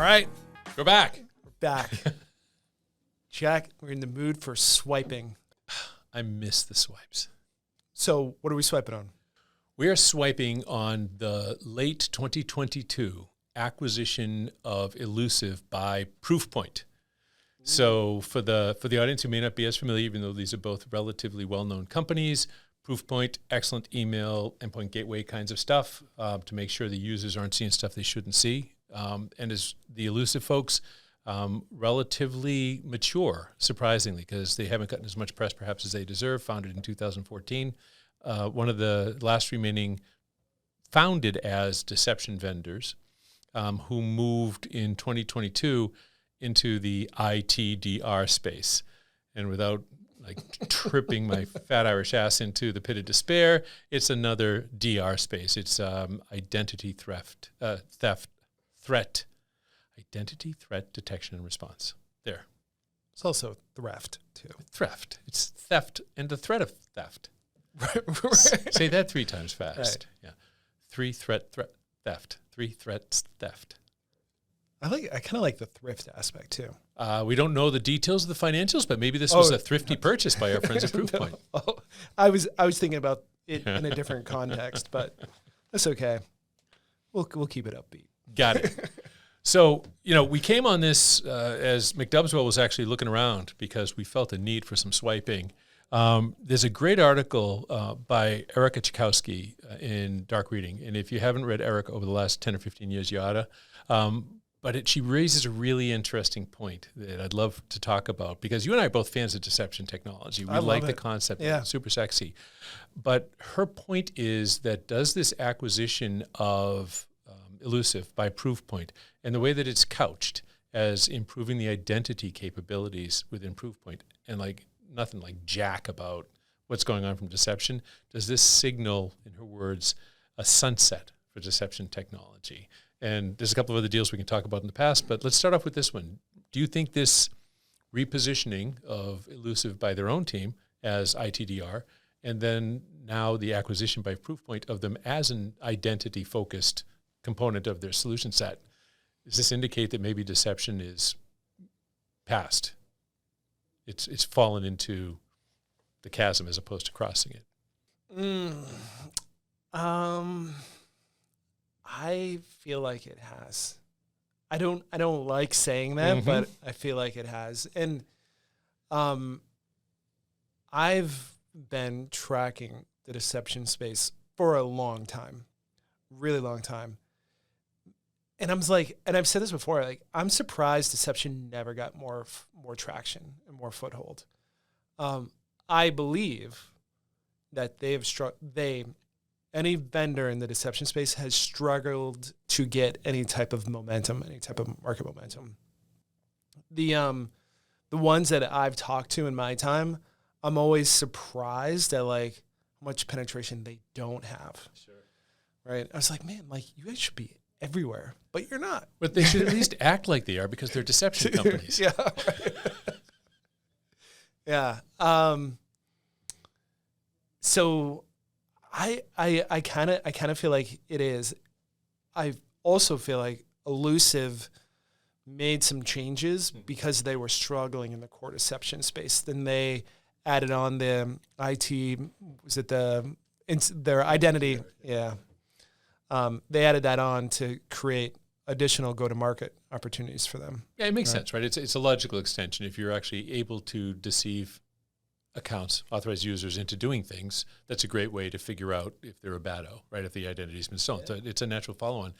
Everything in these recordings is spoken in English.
right. We're back. We're back. Jack, we're in the mood for swiping. I miss the swipes. So what are we swiping on? We are swiping on the late 2022 acquisition of Illusive by Proofpoint. So for the audience who may not be as familiar, even though these are both relatively well-known companies, Proofpoint, excellent email, endpoint gateway kinds of stuff to make sure the users aren't seeing stuff they shouldn't see. And as the Illusive folks, relatively mature, surprisingly, because they haven't gotten as much press perhaps as they deserve, founded in 2014. One of the last remaining founded as deception vendors who moved in 2022 into the ITDR space. And without tripping my fat Irish ass into the pit of despair, it's another DR space. It's identity threat, identity threat detection and response. There. It's also Thrift, too. Thrift. It's theft and the threat of theft. Right. Say that 3 times fast. Right. Yeah. 3 threat theft. 3 threats theft. I kind of like the thrift aspect, too. We don't know the details of the financials, but maybe this was a thrifty purchase by our friends at Proofpoint. No. I was thinking about it in a different context, but that's okay. We'll keep it upbeat. Got it. So, we came on this as McDubswell was actually looking around because we felt a need for some swiping. There's a great article by Erica Chakowski in Dark Reading. And if you haven't read Erica over the last 10 or 15 years, you oughta. But she raises a really interesting point that I'd love to talk about because you and I are both fans of deception technology. We like the concept. Yeah. It's super sexy. But her point is that does this acquisition of Illusive by Proofpoint and the way that it's couched as improving the identity capabilities within Proofpoint and nothing like jack about what's going on from deception, does this signal, in her words, a sunset for deception technology? And there's a couple of other deals we can talk about in the past, but let's start off with this one. Do you think this repositioning of Illusive by their own team as ITDR, and then now the acquisition by Proofpoint of them as an identity-focused component of their solution set, does this indicate that maybe deception is past? It's fallen into the chasm as opposed to crossing it? I feel like it has. I don't like saying that, but I feel like it has. And I've been tracking the deception space for a long time, really long time. And I've said this before, I'm surprised deception never got more traction and more foothold. I believe that any vendor in the deception space has struggled to get any type of momentum, any type of market momentum. The ones that I've talked to in my time, I'm always surprised at how much penetration they don't have. Sure. Right? I was like, man, you guys should be everywhere, but you're not. But they should at least act like they are because they're deception companies. Yeah. Right. Yeah. So I kind of feel like it is. I also feel like Illusive made some changes because they were struggling in the core deception space. Then they added on the their identity? Yeah. They added that on to create additional go-to-market opportunities for them. Yeah, it makes sense, right? It's a logical extension. If you're actually able to deceive accounts, authorized users into doing things, that's a great way to figure out if they're a bado, right? If the identity's been stolen. So it's a natural follow-on.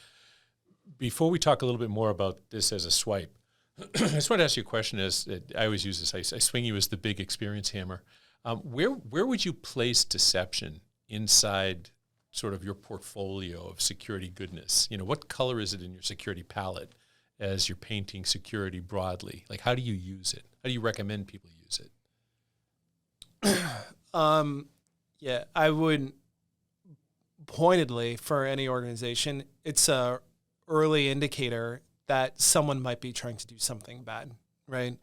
Before we talk a little bit more about this as a swipe, I just want to ask you a question. As I always use this, I swing you as the big experience hammer. Where would you place deception inside sort of your portfolio of security goodness? What color is it in your security palette as you're painting security broadly? How do you use it? How do you recommend people use it? Yeah, I would pointedly for any organization, it's a early indicator that someone might be trying to do something bad, right?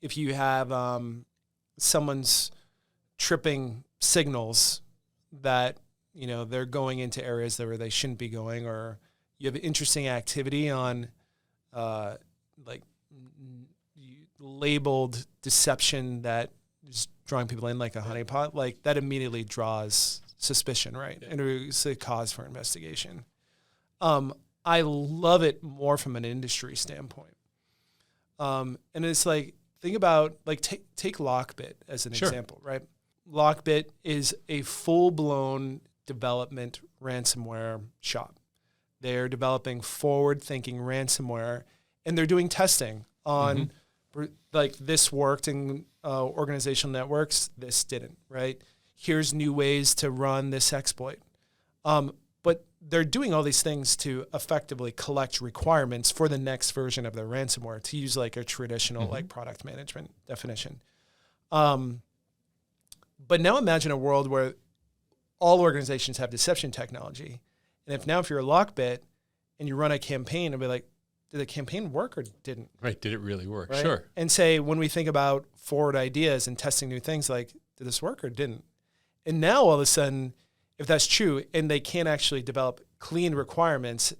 If you have someone's tripping signals that they're going into areas where they shouldn't be going, or you have interesting activity on like labeled deception that is drawing people in like a honeypot, like that immediately draws suspicion, right? And it's a cause for investigation. I love it more from an industry standpoint. And it's like, think about, like, take Lockbit as an example, right? Lockbit is a full-blown development ransomware shop. They're developing forward-thinking ransomware, and they're doing testing on, like, this worked in organizational networks, this didn't, right? Here's new ways to run this exploit. But they're doing all these things to effectively collect requirements for the next version of their ransomware, to use like a traditional like product management definition. But now imagine a world where all organizations have deception technology. And if you're a Lockbit and you run a campaign, it'll be like, did the campaign work or didn't? Right. Did it really work? Right? Sure. And say, when we think about forward ideas and testing new things, like, did this work or didn't? And now all of a sudden, if that's true, and they can't actually develop clean requirements,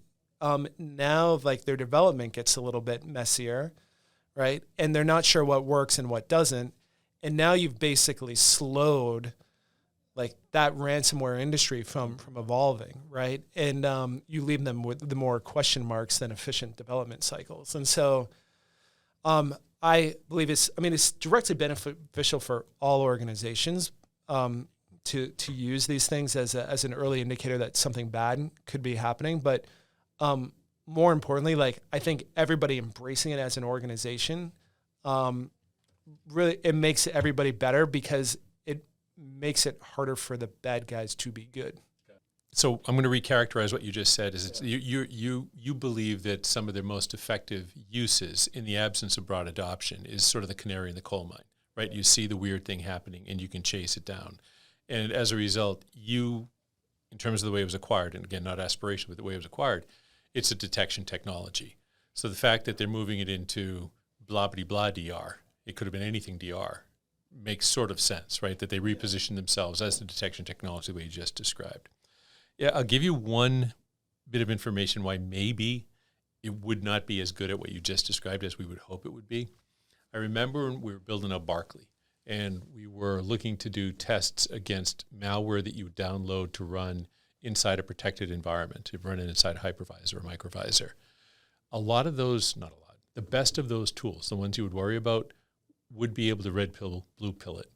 now like their development gets a little bit messier, right? And they're not sure what works and what doesn't. And now you've basically slowed like that ransomware industry from evolving, right? And you leave them with the more question marks than efficient development cycles. And so I believe it's directly beneficial for all organizations to use these things as an early indicator that something bad could be happening. But more importantly, like, I think everybody embracing it as an organization, really, it makes everybody better, because it makes it harder for the bad guys to be good. So I'm going to recharacterize what you just said. You believe that some of their most effective uses in the absence of broad adoption is sort of the canary in the coal mine, right? You see the weird thing happening and you can chase it down. And as a result, in terms of the way it was acquired, and again, not aspiration, but the way it was acquired, it's a detection technology. So the fact that they're moving it into blah-blah-blah DR, it could have been anything DR, makes sort of sense, right? That they reposition themselves as the detection technology the way you just described. Yeah, I'll give you one bit of information why maybe it would not be as good at what you just described as we would hope it would be. I remember when we were building up Barkley, and we were looking to do tests against malware that you would download to run inside a protected environment, to run it inside a hypervisor or microvisor. A lot of those, not a lot, the best of those tools, the ones you would worry about, would be able to red pill, blue pill it,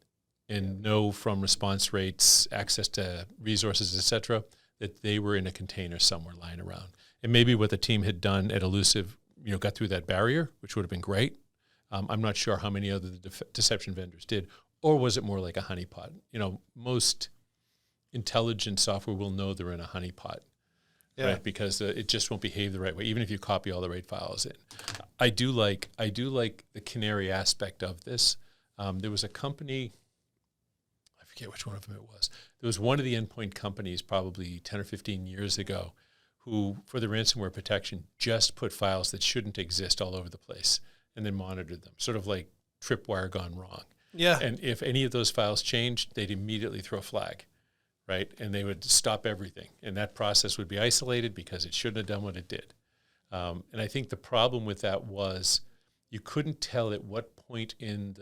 and know from response rates, access to resources, et cetera, that they were in a container somewhere lying around. And maybe what the team had done at Illusive, got through that barrier, which would have been great. I'm not sure how many other deception vendors did, or was it more like a honeypot? Most intelligent software will know they're in a honeypot, right? Because it just won't behave the right way, even if you copy all the right files in. I do like the canary aspect of this. There was a company, I forget which one of them it was. There was one of the endpoint companies probably 10 or 15 years ago who, for the ransomware protection, just put files that shouldn't exist all over the place and then monitored them, sort of like tripwire gone wrong. Yeah. And if any of those files changed, they'd immediately throw a flag, right? And they would stop everything. And that process would be isolated because it shouldn't have done what it did. And I think the problem with that was you couldn't tell at what point in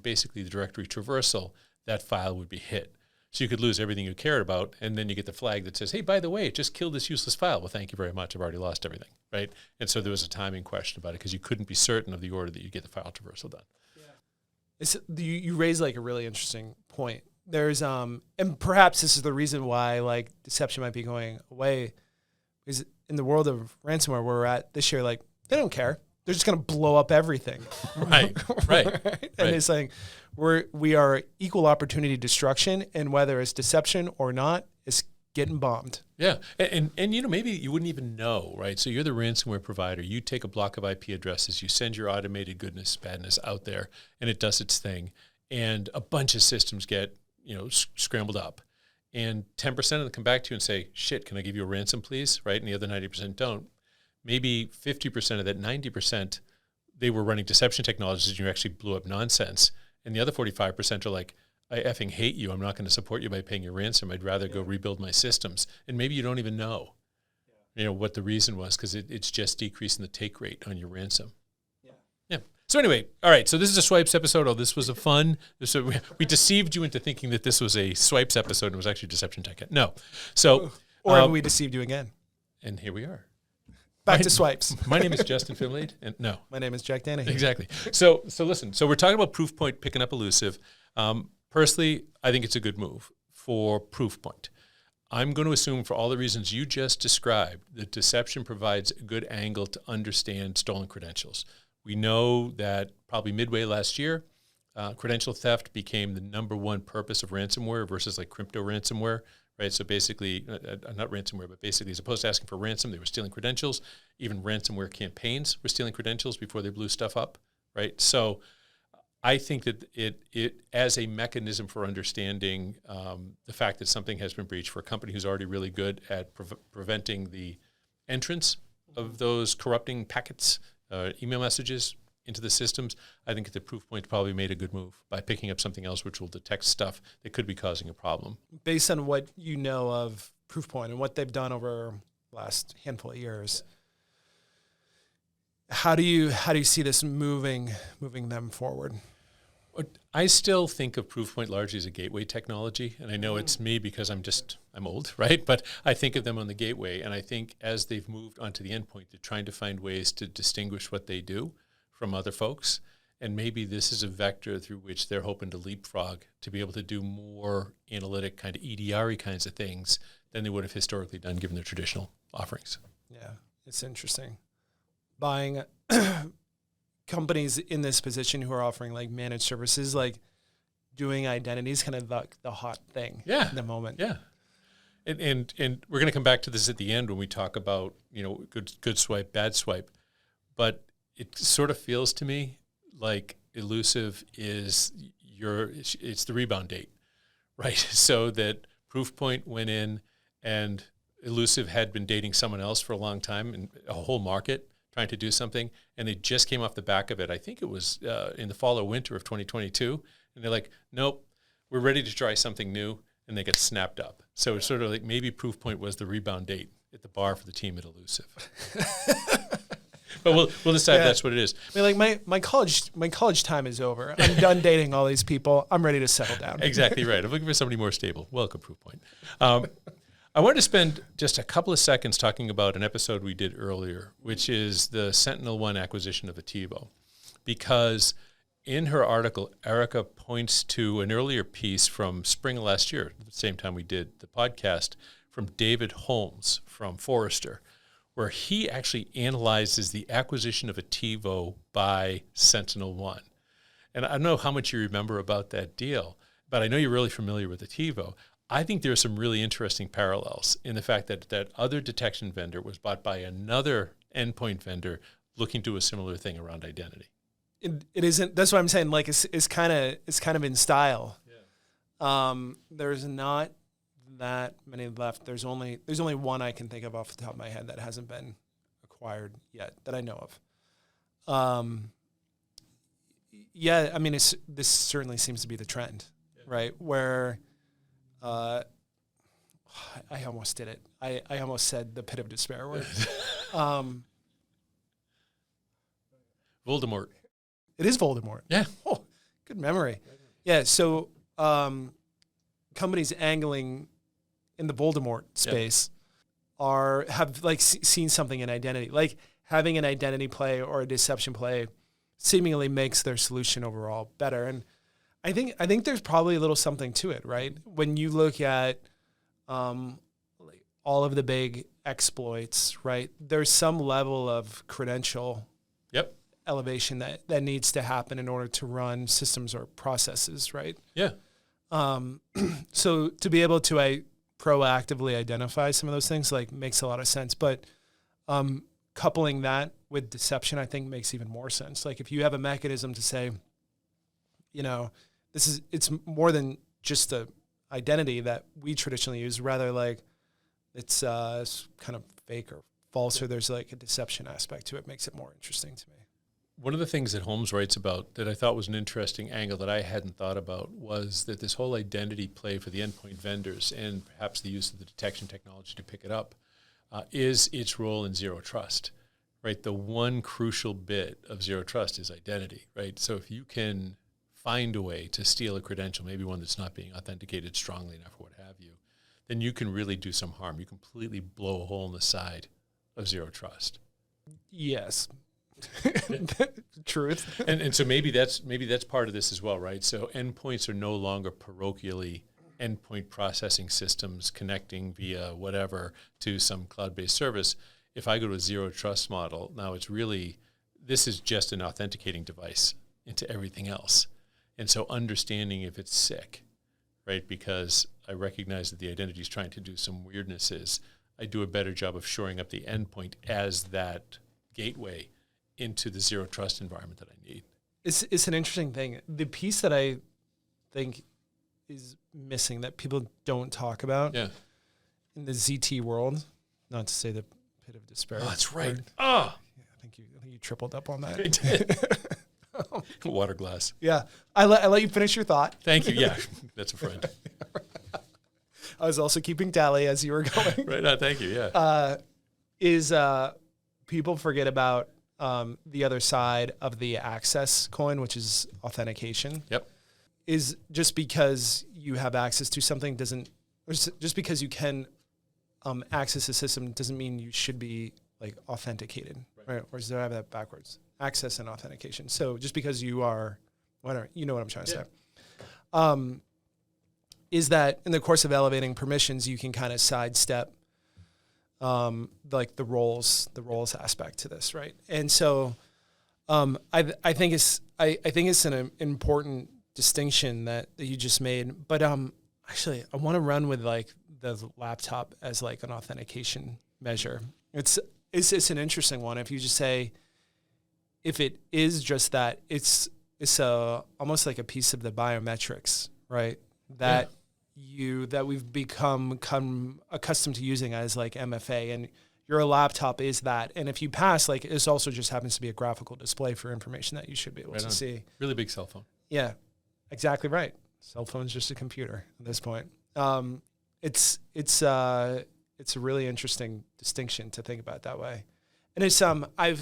basically the directory traversal that file would be hit. So you could lose everything you cared about, and then you get the flag that says, hey, by the way, it just killed this useless file. Well, thank you very much. I've already lost everything, right? And so there was a timing question about it because you couldn't be certain of the order that you get the file traversal done. Yeah. You raise like a really interesting point. There's and perhaps this is the reason why like deception might be going away, is in the world of ransomware where we're at this year, like they don't care. They're just going to blow up everything. Right. And it's saying we are equal opportunity destruction, and whether it's deception or not, it's getting bombed. Yeah. And maybe you wouldn't even know, right? So you're the ransomware provider. You take a block of IP addresses, you send your automated goodness, badness out there, and it does its thing. And a bunch of systems get, scrambled up. And 10% of them come back to you and say, shit, can I give you a ransom, please? Right? And the other 90% don't. Maybe 50% of that 90%, they were running deception technologies and you actually blew up nonsense. And the other 45% are like, I effing hate you. I'm not going to support you by paying your ransom. I'd rather go rebuild my systems. And maybe you don't even know. what the reason was, because it's just decreasing the take rate on your ransom. Yeah. Yeah. So anyway, all right. So this is a swipes episode. Oh, this was we deceived you into thinking that this was a swipes episode and it was actually deception tech. No. So or have we deceived you again? And here we are. Back to swipes. My name is Justin Finlade, and no. My name is Jack Danahy. Exactly. So listen. So we're talking about Proofpoint picking up Illusive. Personally, I think it's a good move for Proofpoint. I'm going to assume, for all the reasons you just described, that deception provides a good angle to understand stolen credentials. We know that probably midway last year, credential theft became the number one purpose of ransomware versus like crypto ransomware, right? So basically, not ransomware, but basically, as opposed to asking for ransom, they were stealing credentials. Even ransomware campaigns were stealing credentials before they blew stuff up, right? So I think that it as a mechanism for understanding the fact that something has been breached for a company who's already really good at preventing the entrance of those corrupting packets, email messages into the systems, I think that Proofpoint probably made a good move by picking up something else which will detect stuff that could be causing a problem. Based on what you know of Proofpoint and what they've done over the last handful of years, how do you see this moving them forward? I still think of Proofpoint largely as a gateway technology, and I know it's me because I'm old, right? But I think of them on the gateway, and I think as they've moved onto the endpoint, they're trying to find ways to distinguish what they do from other folks, and maybe this is a vector through which they're hoping to leapfrog to be able to do more analytic kind of EDR-y kinds of things than they would have historically done given their traditional offerings. Yeah, it's interesting. Buying companies in this position who are offering like managed services, like doing identities, kind of the hot thing in the moment. Yeah. And we're going to come back to this at the end when we talk about, good swipe, bad swipe. But it sort of feels to me like Illusive is it's the rebound date, right? So that Proofpoint went in and Illusive had been dating someone else for a long time and a whole market trying to do something, and they just came off the back of it. I think it was in the fall or winter of 2022, and they're like, nope, we're ready to try something new, and they get snapped up. So it's sort of like maybe Proofpoint was the rebound date at the bar for the team at Illusive. But we'll decide that's what it is. I mean, like my college time is over. I'm done dating all these people. I'm ready to settle down. Exactly right. I'm looking for somebody more stable. Welcome, Proofpoint. I wanted to spend just a couple of seconds talking about an episode we did earlier, which is the SentinelOne acquisition of Attivo, because in her article, Erica points to an earlier piece from spring of last year, at the same time we did the podcast, from David Holmes from Forrester, where he actually analyzes the acquisition of Attivo by SentinelOne. And I don't know how much you remember about that deal, but I know you're really familiar with Attivo. I think there are some really interesting parallels in the fact that that other detection vendor was bought by another endpoint vendor looking to a similar thing around identity. It isn't. That's what I'm saying. Like it's kind of in style. Yeah. There's not that many left. There's only one I can think of off the top of my head that hasn't been acquired yet that I know of. Yeah, I mean, this certainly seems to be the trend, right? Where I almost did it. I almost said the pit of despair word. Voldemort. It is Voldemort. Yeah. Oh, good memory. Yeah. So companies angling in the Voldemort space have like seen something in identity, like having an identity play or a deception play seemingly makes their solution overall better. And I think there's probably a little something to it, right? When you look at like all of the big exploits, right? There's some level of credential elevation that needs to happen in order to run systems or processes, right? Yeah. So to be able to proactively identify some of those things like makes a lot of sense. But coupling that with deception, I think makes even more sense. Like if you have a mechanism to say, it's more than just the identity that we traditionally use, rather like it's kind of fake or false, or there's like a deception aspect to it, makes it more interesting to me. One of the things that Holmes writes about that I thought was an interesting angle that I hadn't thought about was that this whole identity play for the endpoint vendors and perhaps the use of the detection technology to pick it up is its role in zero trust, right? The one crucial bit of zero trust is identity, right? So if you can find a way to steal a credential, maybe one that's not being authenticated strongly enough or what have you, then you can really do some harm. You completely blow a hole in the side of zero trust. Yes. Truth. And so maybe that's part of this as well, right? So endpoints are no longer parochially endpoint processing systems connecting via whatever to some cloud-based service. If I go to a zero trust model, now this is just an authenticating device into everything else. And so understanding if it's sick, right? Because I recognize that the identity is trying to do some weirdnesses. I do a better job of shoring up the endpoint as that gateway into the zero trust environment that I need. It's an interesting thing. The piece that I think is missing that people don't talk about in the ZT world, not to say the pit of despair. Oh, that's right. I think you tripled up on that. I did. Water glass. Yeah. I let you finish your thought. Thank you. Yeah, that's a friend. I was also keeping tally as you were going. Right on, thank you, yeah. People forget about the other side of the access coin, which is authentication. Yep. Is just because you have access to something just because you can access a system doesn't mean you should be like authenticated, right? Or do I have that backwards? Access and authentication. So just because you are, whatever, you know what I'm trying to say. Is that in the course of elevating permissions, you can kind of sidestep like the roles aspect to this, right? And so I think it's an important distinction that you just made. But actually, I want to run with like the laptop as like an authentication measure. It's an interesting one. If you just say, if it is just that, it's almost like a piece of the biometrics, right? That we've become accustomed to using as like MFA, and your laptop is that. And if you pass, like this also just happens to be a graphical display for information that you should be able to see. Really big cell phone. Yeah, exactly right. Cell phone's just a computer at this point. It's a really interesting distinction to think about that way. And it's when I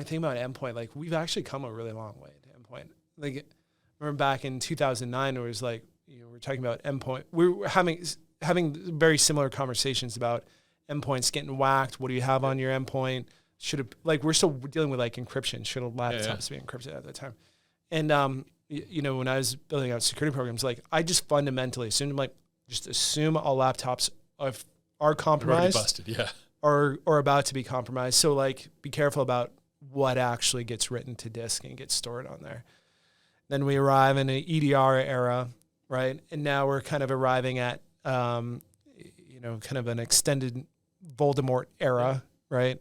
think about endpoint, like we've actually come a really long way to endpoint. Like I remember back in 2009, it was like, we're talking about endpoint. We were having very similar conversations about endpoints getting whacked. What do you have on your endpoint? We're still dealing with like encryption. Should laptops be encrypted at the time? And when I was building out security programs, like I just fundamentally assumed assume all laptops are compromised, busted, or about to be compromised. So like be careful about what actually gets written to disk and gets stored on there. Then we arrive in an EDR era, right? And now we're kind of arriving at kind of an extended Voldemort era, right?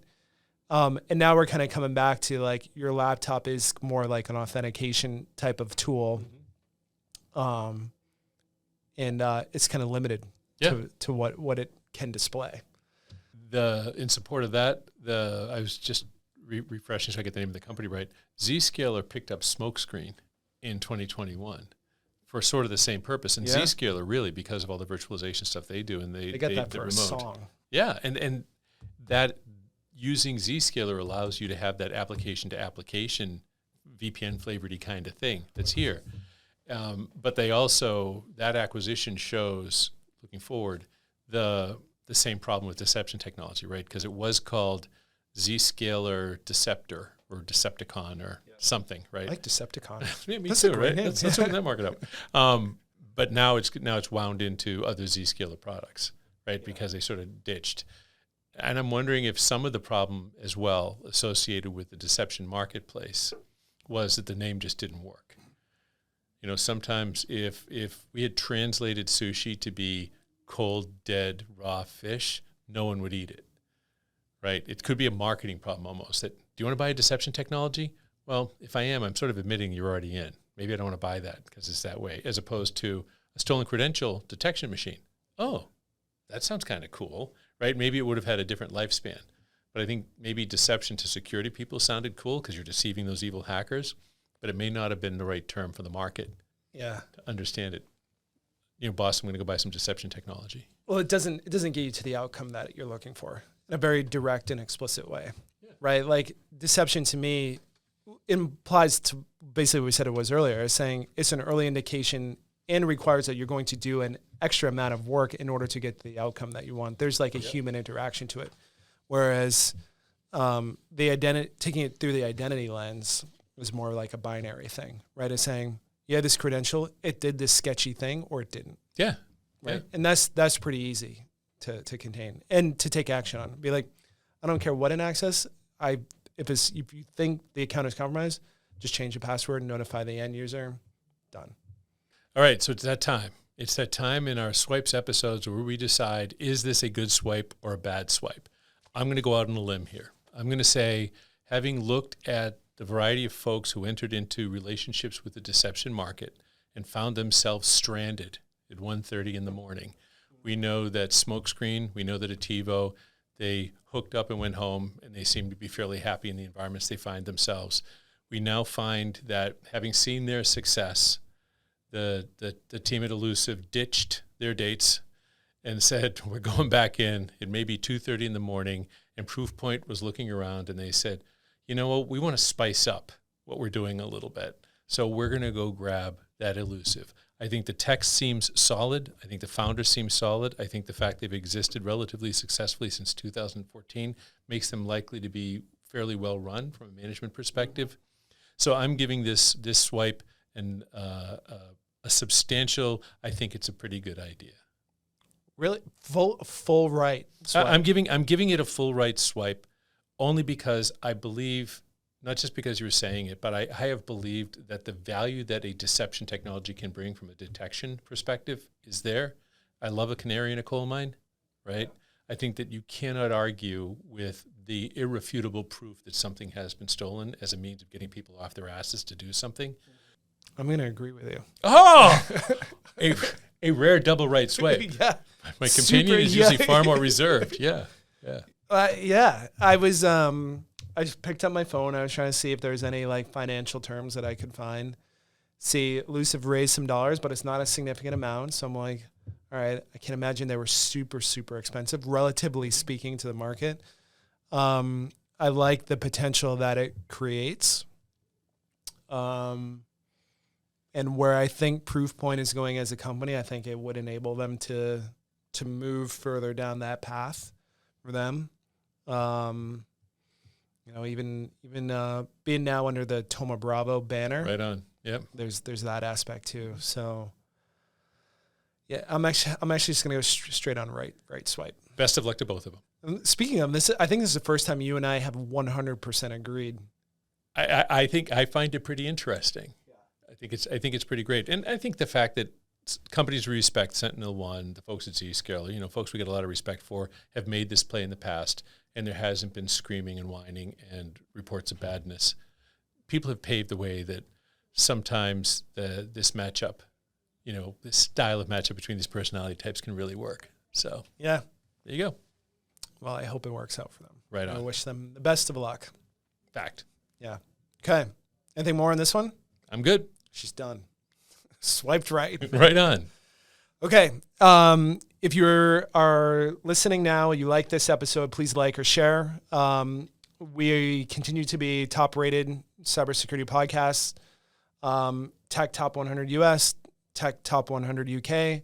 And now we're kind of coming back to like your laptop is more like an authentication type of tool. And it's kind of limited to what it can display. In support of that, I was just refreshing so I get the name of the company right. Zscaler picked up Smokescreen in 2021 for sort of the same purpose. And Zscaler really, because of all the virtualization stuff they do, and they got that for a song. Yeah, and that using Zscaler allows you to have that application to application VPN flavored-y kind of thing that's here. But they also, that acquisition shows, looking forward, the same problem with deception technology, right? Because it was called Zscaler Deceptor or Decepticon or something, right? I like Decepticon. Me too, right? Let's open that market up. But now it's wound into other Zscaler products, right? Because they sort of ditched. And I'm wondering if some of the problem as well associated with the deception marketplace was that the name just didn't work. Sometimes if we had translated sushi to be cold, dead, raw fish, no one would eat it, right? It could be a marketing problem almost. That, do you want to buy a deception technology? Well, if I am, I'm sort of admitting you're already in. Maybe I don't want to buy that because it's that way, as opposed to a stolen credential detection machine. Oh, that sounds kind of cool, right? Maybe it would have had a different lifespan. But I think maybe deception to security people sounded cool because you're deceiving those evil hackers, but it may not have been the right term for the market to understand it. boss, I'm going to go buy some deception technology. Well, it doesn't get you to the outcome that you're looking for in a very direct and explicit way, right? Like deception to me implies to basically what we said it was earlier, is saying it's an early indication and requires that you're going to do an extra amount of work in order to get the outcome that you want. There's like a human interaction to it. Whereas taking it through the identity lens is more like a binary thing, right? It's saying, yeah, this credential, it did this sketchy thing or it didn't. Yeah. Right. And that's pretty easy to contain and to take action on. Be like, I don't care what an access. If you think the account is compromised, just change the password, notify the end user, done. All right, so it's that time. It's that time in our swipes episodes where we decide, is this a good swipe or a bad swipe? I'm going to go out on a limb here. I'm going to say, having looked at the variety of folks who entered into relationships with the deception market and found themselves stranded at 1:30 in the morning, we know that Smokescreen, we know that Ativo, they hooked up and went home, and they seem to be fairly happy in the environments they find themselves. We now find that having seen their success, the team at Illusive ditched their dates and said, we're going back in. It may be 2:30 in the morning, and Proofpoint was looking around, and they said, you know what, we want to spice up what we're doing a little bit. So we're going to go grab that Illusive. I think the tech seems solid. I think the founders seem solid. I think the fact they've existed relatively successfully since 2014 makes them likely to be fairly well run from a management perspective. So I'm giving this swipe and a substantial, I think it's a pretty good idea. Really? Full right swipe? I'm giving it a full right swipe only because I believe, not just because you were saying it, but I have believed that the value that a deception technology can bring from a detection perspective is there. I love a canary in a coal mine, right? I think that you cannot argue with the irrefutable proof that something has been stolen as a means of getting people off their asses to do something. I'm going to agree with you. Oh, a rare double right swipe. Yeah. My companion is usually far more reserved. Yeah. Yeah. I just picked up my phone. I was trying to see if there's any like financial terms that I could find. See, Illusive raised some dollars, but it's not a significant amount. So I'm like, all right, I can imagine they were super, super expensive, relatively speaking to the market. I like the potential that it creates. And where I think Proofpoint is going as a company, I think it would enable them to move further down that path for them. Even being now under the Thoma Bravo banner. Right on. Yep. There's that aspect too. So yeah, I'm actually just gonna go straight on right swipe. Best of luck to both of them. And speaking of this, I think this is the first time you and I have 100% agreed. I think I find it pretty interesting. Yeah. I think it's pretty great, and I think the fact that companies we respect, SentinelOne, the folks at Zscaler, folks we get a lot of respect for, have made this play in the past, and there hasn't been screaming and whining and reports of badness. People have paved the way that sometimes this matchup, this style of matchup between these personality types can really work. So yeah, there you go. Well, I hope it works out for them. Right on. I wish them the best of luck. Fact. Yeah. Okay. Anything more on this one? I'm good. She's done. Swiped right. Right on. Okay. If you are listening now and you like this episode, please like or share. We continue to be top-rated cybersecurity podcasts. Tech Top 100 US, Tech Top 100 UK.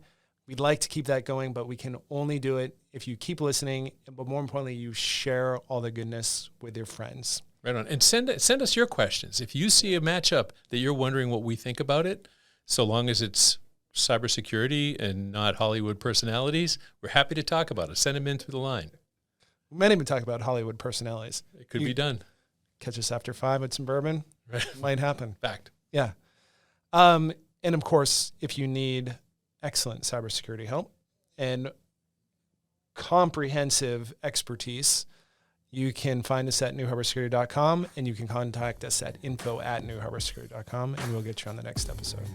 We'd like to keep that going, but we can only do it if you keep listening, but more importantly, you share all the goodness with your friends. Right on. And send us your questions. If you see a matchup that you're wondering what we think about it, so long as it's cybersecurity and not Hollywood personalities, we're happy to talk about it. Send them in through the line. We might even talk about Hollywood personalities. It could be done. Catch us after 5 with some bourbon. Right. It might happen. Fact. Yeah. And of course, if you need excellent cybersecurity help and comprehensive expertise, you can find us at NuHarborSecurity.com, and you can contact us at info@NuHarborSecurity.com, and we'll get you on the next episode.